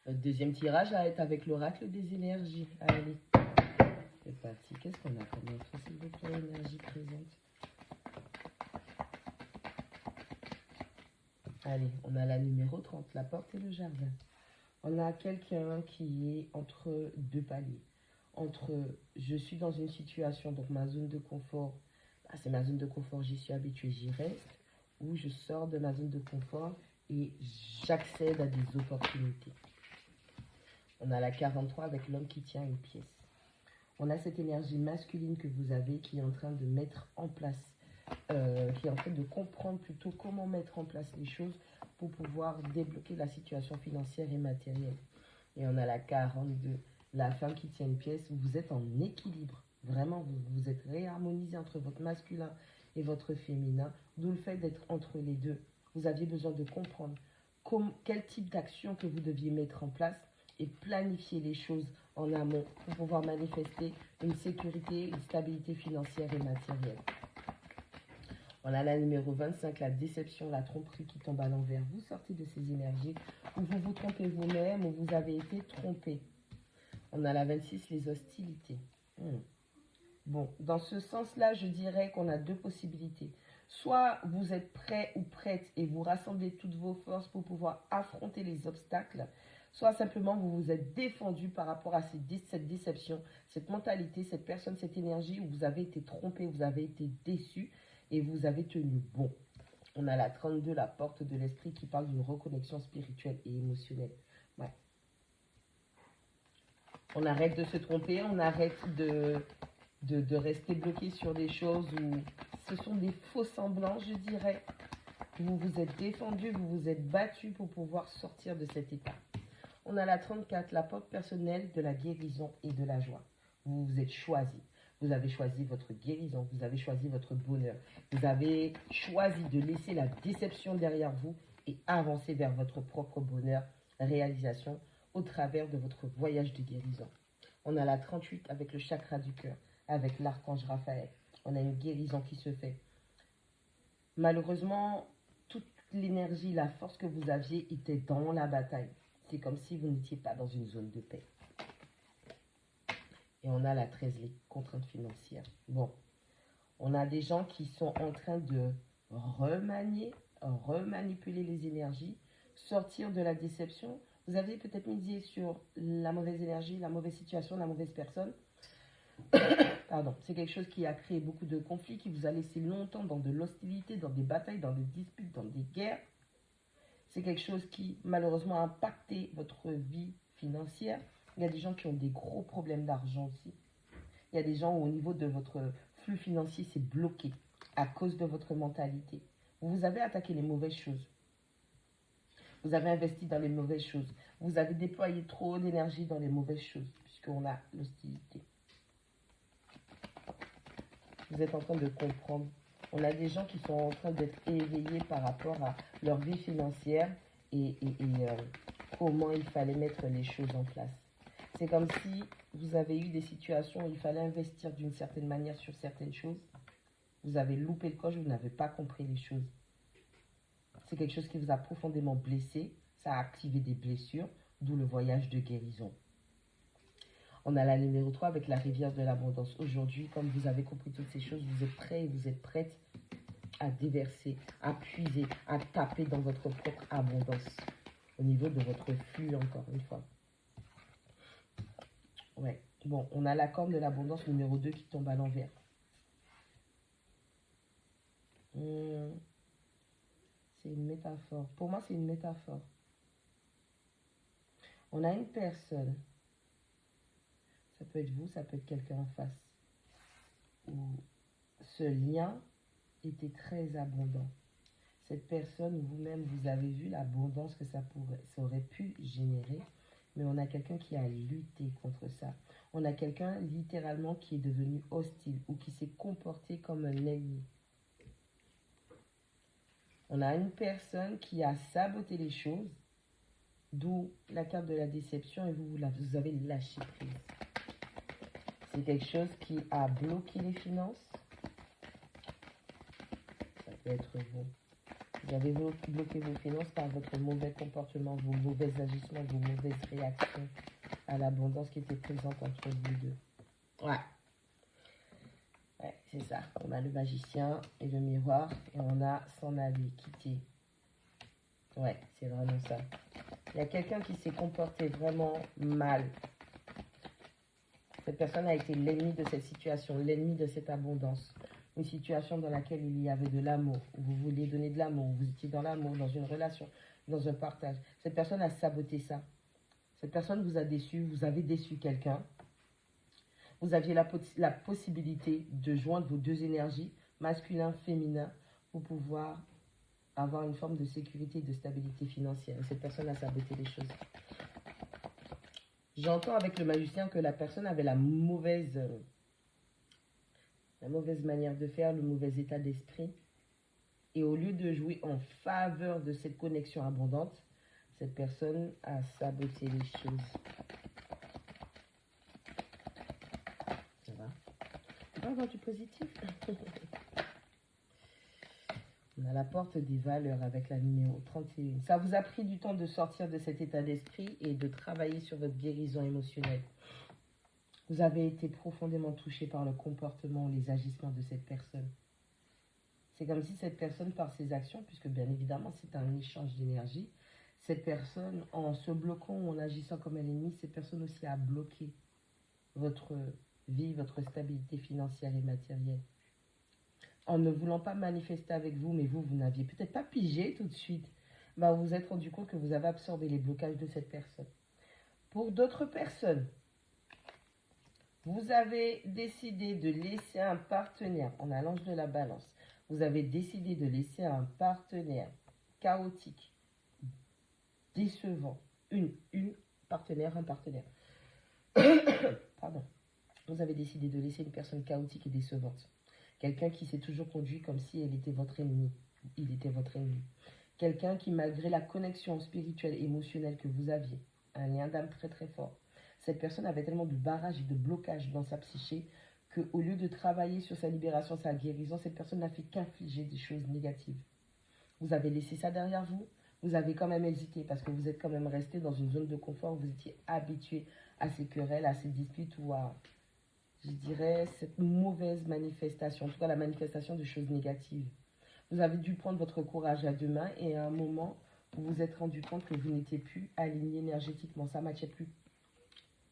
Notre deuxième tirage va être avec l'oracle des énergies. Allez, c'est parti. Qu'est-ce qu'on a comme info, s'il vous plaît, énergie présente? Allez, on a la numéro 30, la porte et le jardin. On a quelqu'un qui est entre deux paliers. Entre je suis dans une situation, donc ma zone de confort, c'est ma zone de confort, j'y suis habitué, j'y reste, ou je sors de ma zone de confort et j'accède à des opportunités. On a la 43 avec l'homme qui tient une pièce. On a cette énergie masculine que vous avez qui est en train de mettre en place, qui est en train de comprendre plutôt comment mettre en place les choses pour pouvoir débloquer la situation financière et matérielle. Et on a la 42, la femme qui tient une pièce. Vous êtes en équilibre. Vraiment, vous êtes réharmonisé entre votre masculin et votre féminin. D'où le fait d'être entre les deux. Vous aviez besoin de comprendre quel type d'action que vous deviez mettre en place et planifier les choses en amont pour pouvoir manifester une sécurité, une stabilité financière et matérielle. On a la numéro 25, la déception, la tromperie qui tombe à l'envers. Vous sortez de ces énergies où vous vous trompez vous-même, où vous avez été trompé. On a la 26, les hostilités. Bon, dans ce sens-là, je dirais qu'on a deux possibilités. Soit vous êtes prêt ou prête et vous rassemblez toutes vos forces pour pouvoir affronter les obstacles, soit simplement vous vous êtes défendu par rapport à cette déception, cette mentalité, cette personne, cette énergie où vous avez été trompé, vous avez été déçu et vous avez tenu bon. On a la 32, la porte de l'esprit qui parle d'une reconnexion spirituelle et émotionnelle. Ouais. On arrête de se tromper, on arrête de rester bloqué sur des choses où ce sont des faux semblants, je dirais. Vous vous êtes défendu, vous vous êtes battu pour pouvoir sortir de cet état. On a la 34, la porte personnelle de la guérison et de la joie. Vous vous êtes choisi. Vous avez choisi votre guérison, vous avez choisi votre bonheur. Vous avez choisi de laisser la déception derrière vous et avancer vers votre propre bonheur, réalisation au travers de votre voyage de guérison. On a la 38 avec le chakra du cœur, avec l'archange Raphaël. On a une guérison qui se fait. Malheureusement, toute l'énergie, la force que vous aviez était dans la bataille. C'est comme si vous n'étiez pas dans une zone de paix. Et on a la 13, les contraintes financières. Bon, on a des gens qui sont en train de remanipuler les énergies, sortir de la déception. Vous avez peut-être misé sur la mauvaise énergie, la mauvaise situation, la mauvaise personne. Pardon, c'est quelque chose qui a créé beaucoup de conflits, qui vous a laissé longtemps dans de l'hostilité, dans des batailles, dans des disputes, dans des guerres. C'est quelque chose qui malheureusement a impacté votre vie financière. Il y a des gens qui ont des gros problèmes d'argent aussi. Il y a des gens où au niveau de votre flux financier, c'est bloqué à cause de votre mentalité. Vous avez attaqué les mauvaises choses. Vous avez investi dans les mauvaises choses. Vous avez déployé trop d'énergie dans les mauvaises choses, puisqu'on a l'hostilité. Vous êtes en train de comprendre. On a des gens qui sont en train d'être éveillés par rapport à leur vie financière et comment il fallait mettre les choses en place. C'est comme si vous avez eu des situations où il fallait investir d'une certaine manière sur certaines choses. Vous avez loupé le coche, vous n'avez pas compris les choses. C'est quelque chose qui vous a profondément blessé. Ça a activé des blessures, d'où le voyage de guérison. On a la numéro 3 avec la rivière de l'abondance. Aujourd'hui, comme vous avez compris toutes ces choses, vous êtes prêts et vous êtes prêtes à déverser, à puiser, à taper dans votre propre abondance. Au niveau de votre flux, encore une fois. Ouais. Bon, on a la corne de l'abondance numéro 2 qui tombe à l'envers. C'est une métaphore. Pour moi, c'est une métaphore. On a une personne. Ça peut être vous, ça peut être quelqu'un en face. Où ce lien était très abondant. Cette personne, vous-même, vous avez vu l'abondance que ça aurait pu générer. Mais on a quelqu'un qui a lutté contre ça. On a quelqu'un, littéralement, qui est devenu hostile ou qui s'est comporté comme un ennemi. On a une personne qui a saboté les choses, d'où la carte de la déception et vous avez lâché prise. C'est quelque chose qui a bloqué les finances. Ça peut être vous. Vous avez bloqué vos finances par votre mauvais comportement, vos mauvais agissements, vos mauvaises réactions à l'abondance qui était présente entre vous deux. Ouais. Ouais, c'est ça. On a le magicien et le miroir et on a s'en aller, quitter. Ouais, c'est vraiment ça. Il y a quelqu'un qui s'est comporté vraiment mal. Cette personne a été l'ennemi de cette situation, l'ennemi de cette abondance. Une situation dans laquelle il y avait de l'amour, où vous vouliez donner de l'amour, vous étiez dans l'amour, dans une relation, dans un partage. Cette personne a saboté ça. Cette personne vous a déçu, vous avez déçu quelqu'un. Vous aviez la possibilité de joindre vos deux énergies, masculin, féminin, pour pouvoir avoir une forme de sécurité et de stabilité financière. Et cette personne a saboté les choses. J'entends avec le magicien que la personne avait la mauvaise manière de faire, le mauvais état d'esprit. Et au lieu de jouer en faveur de cette connexion abondante, cette personne a saboté les choses. Ça va? On va avoir du positif. On a la porte des valeurs avec la numéro 31. Ça vous a pris du temps de sortir de cet état d'esprit et de travailler sur votre guérison émotionnelle. Vous avez été profondément touché par le comportement, les agissements de cette personne. C'est comme si cette personne, par ses actions, puisque bien évidemment c'est un échange d'énergie, cette personne, en se bloquant ou en agissant comme un ennemi, cette personne aussi a bloqué votre vie, votre stabilité financière et matérielle. En ne voulant pas manifester avec vous, mais vous n'aviez peut-être pas pigé tout de suite, vous vous êtes rendu compte que vous avez absorbé les blocages de cette personne. Pour d'autres personnes, vous avez décidé de laisser un partenaire, on a l'ange de la balance, vous avez décidé de laisser un partenaire chaotique, décevant, un partenaire. Pardon. Vous avez décidé de laisser une personne chaotique et décevante. Quelqu'un qui s'est toujours conduit comme si elle était votre ennemi. Il était votre ennemi. Quelqu'un qui, malgré la connexion spirituelle et émotionnelle que vous aviez, un lien d'âme très très fort, cette personne avait tellement de barrages et de blocages dans sa psyché qu'au lieu de travailler sur sa libération, sa guérison, cette personne n'a fait qu'infliger des choses négatives. Vous avez laissé ça derrière vous. Vous avez quand même hésité parce que vous êtes quand même resté dans une zone de confort où vous étiez habitué à ces querelles, à ces disputes ou à, je dirais, cette mauvaise manifestation, en tout cas la manifestation de choses négatives. Vous avez dû prendre votre courage à deux mains et à un moment, vous vous êtes rendu compte que vous n'étiez plus aligné énergétiquement, ça ne matchait plus.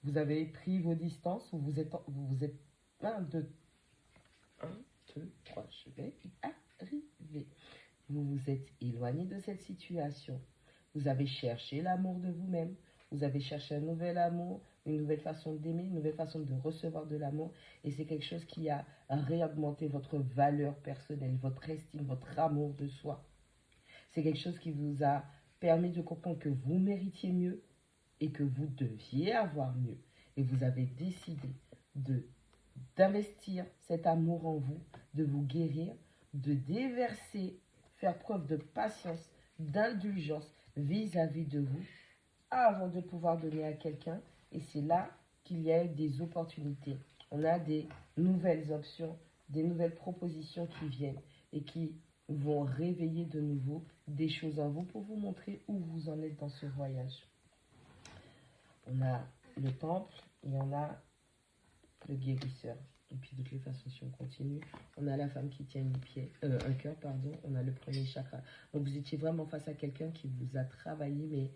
Vous avez pris vos distances, vous êtes 1, 2, 3, je vais y arriver. Vous vous êtes éloigné de cette situation. Vous avez cherché l'amour de vous-même. Vous avez cherché un nouvel amour, une nouvelle façon d'aimer, une nouvelle façon de recevoir de l'amour. Et c'est quelque chose qui a réaugmenté votre valeur personnelle, votre estime, votre amour de soi. C'est quelque chose qui vous a permis de comprendre que vous méritiez mieux et que vous deviez avoir mieux. Et vous avez décidé d'investir cet amour en vous, de vous guérir, de déverser, faire preuve de patience, d'indulgence vis-à-vis de vous avant de pouvoir donner à quelqu'un. Et c'est là qu'il y a des opportunités. On a des nouvelles options, des nouvelles propositions qui viennent et qui vont réveiller de nouveau des choses en vous pour vous montrer où vous en êtes dans ce voyage. On a le temple et on a le guérisseur. Et puis de toutes les façons, si on continue, on a la femme qui tient un cœur, on a le premier chakra. Donc vous étiez vraiment face à quelqu'un qui vous a travaillé, mais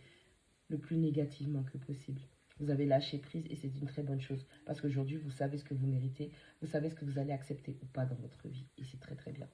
le plus négativement que possible. Vous avez lâché prise et c'est une très bonne chose. Parce qu'aujourd'hui, vous savez ce que vous méritez, vous savez ce que vous allez accepter ou pas dans votre vie. Et c'est très très bien.